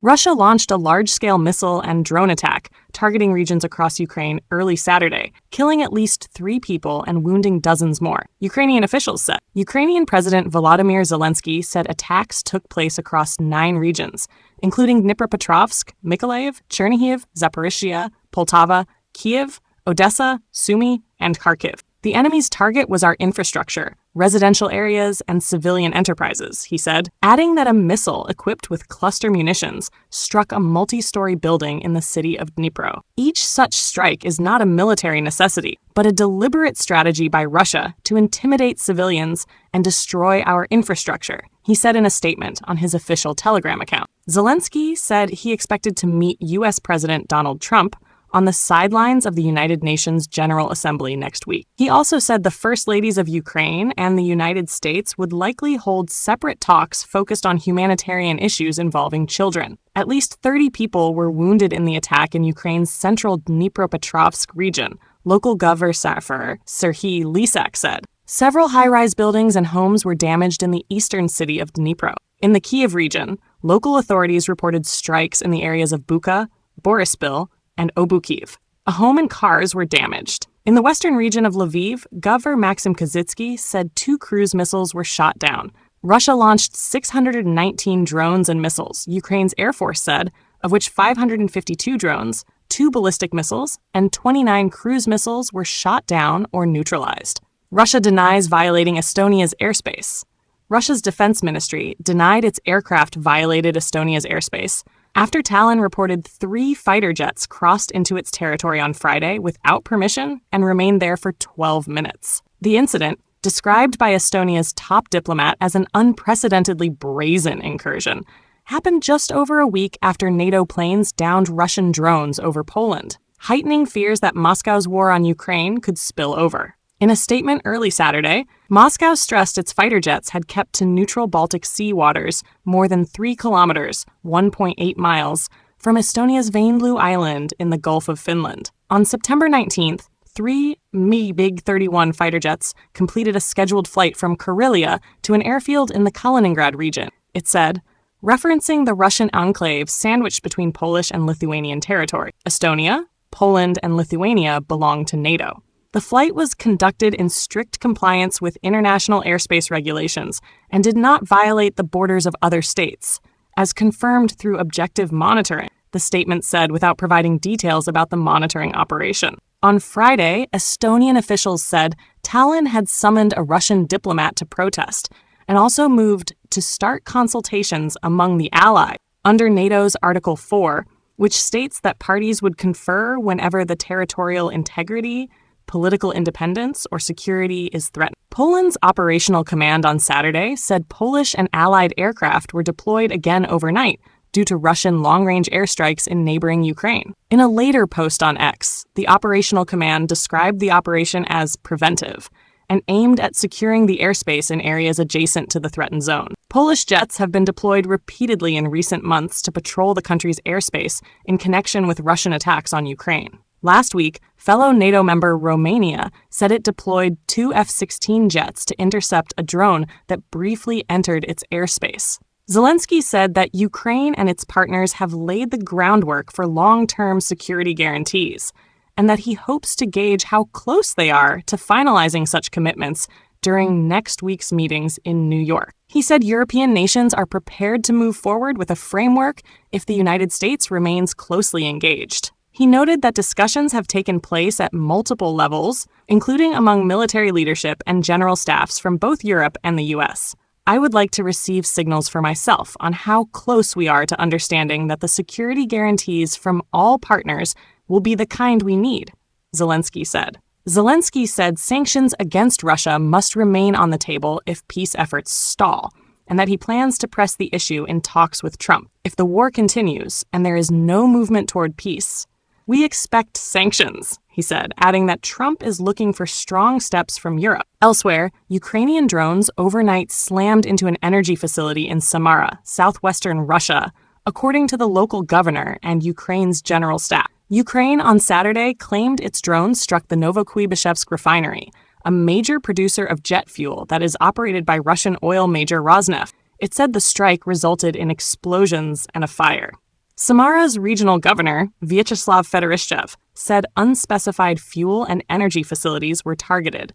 Russia launched a large-scale missile and drone attack targeting regions across Ukraine early Saturday, killing at least 3 people and wounding dozens more, Ukrainian officials said. Ukrainian President Volodymyr Zelensky said attacks took place across 9 regions, including Dnipropetrovsk, Mykolaiv, Chernihiv, Zaporizhzhia, Poltava, Kyiv, Odessa, Sumy, and Kharkiv. The enemy's target was our infrastructure, residential areas, and civilian enterprises, he said, adding that a missile equipped with cluster munitions struck a multi-story building in the city of Dnipro. Each such strike is not a military necessity, but a deliberate strategy by Russia to intimidate civilians and destroy our infrastructure, he said in a statement on his official Telegram account. Zelensky said he expected to meet U.S. President Donald Trump on the sidelines of the United Nations General Assembly next week. He also said the First Ladies of Ukraine and the United States would likely hold separate talks focused on humanitarian issues involving children. At least 30 people were wounded in the attack in Ukraine's central Dnipropetrovsk region, local governor Serhiy Lysak said. Several high-rise buildings and homes were damaged in the eastern city of Dnipro. In the Kyiv region, local authorities reported strikes in the areas of Bucha, Boryspil, and Obukiv. A home and cars were damaged. In the western region of Lviv, Governor Maxim Kozitsky said 2 cruise missiles were shot down. Russia launched 619 drones and missiles, Ukraine's Air Force said, of which 552 drones, 2 ballistic missiles, and 29 cruise missiles were shot down or neutralized. Russia denies violating Estonia's airspace. Russia's defense ministry denied its aircraft violated Estonia's airspace after Tallinn reported 3 fighter jets crossed into its territory on Friday without permission and remained there for 12 minutes. The incident, described by Estonia's top diplomat as an unprecedentedly brazen incursion, happened just over a week after NATO planes downed Russian drones over Poland, heightening fears that Moscow's war on Ukraine could spill over. In a statement early Saturday, Moscow stressed its fighter jets had kept to neutral Baltic Sea waters more than 3 kilometers, 1.8 miles, from Estonia's Vainluu Island in the Gulf of Finland. On September 19th, 3 MiG-31 fighter jets completed a scheduled flight from Karelia to an airfield in the Kaliningrad region, it said, referencing the Russian enclave sandwiched between Polish and Lithuanian territory. Estonia, Poland, and Lithuania belong to NATO. The flight was conducted in strict compliance with international airspace regulations and did not violate the borders of other states, as confirmed through objective monitoring, the statement said without providing details about the monitoring operation. On Friday, Estonian officials said Tallinn had summoned a Russian diplomat to protest and also moved to start consultations among the allies under NATO's Article 4, which states that parties would confer whenever the territorial integrity, political independence, or security is threatened. Poland's operational command on Saturday said Polish and Allied aircraft were deployed again overnight due to Russian long-range airstrikes in neighboring Ukraine. In a later post on X, the operational command described the operation as preventive and aimed at securing the airspace in areas adjacent to the threatened zone. Polish jets have been deployed repeatedly in recent months to patrol the country's airspace in connection with Russian attacks on Ukraine. Last week, fellow NATO member Romania said it deployed 2 F-16 jets to intercept a drone that briefly entered its airspace. Zelensky said that Ukraine and its partners have laid the groundwork for long-term security guarantees, and that he hopes to gauge how close they are to finalizing such commitments during next week's meetings in New York. He said European nations are prepared to move forward with a framework if the United States remains closely engaged. He noted that discussions have taken place at multiple levels, including among military leadership and general staffs from both Europe and the U.S. I would like to receive signals for myself on how close we are to understanding that the security guarantees from all partners will be the kind we need, Zelensky said. Zelensky said sanctions against Russia must remain on the table if peace efforts stall, and that he plans to press the issue in talks with Trump. If the war continues and there is no movement toward peace, we expect sanctions, he said, adding that Trump is looking for strong steps from Europe. Elsewhere, Ukrainian drones overnight slammed into an energy facility in Samara, southwestern Russia, according to the local governor and Ukraine's general staff. Ukraine on Saturday claimed its drones struck the Novokuybishevsk refinery, a major producer of jet fuel that is operated by Russian oil major Rosneft. It said the strike resulted in explosions and a fire. Samara's regional governor, Vyacheslav Fedorishchev, said unspecified fuel and energy facilities were targeted.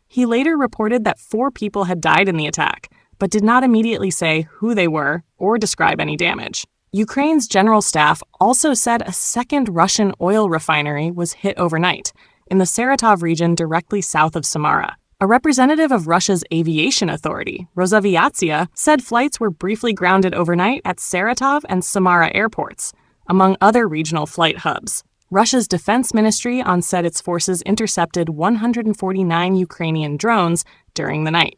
He later reported that 4 people had died in the attack, but did not immediately say who they were or describe any damage. Ukraine's general staff also said a second Russian oil refinery was hit overnight in the Saratov region directly south of Samara. A representative of Russia's aviation authority, Rosaviatsia, said flights were briefly grounded overnight at Saratov and Samara airports, among other regional flight hubs. Russia's defense ministry said its forces intercepted 149 Ukrainian drones during the night.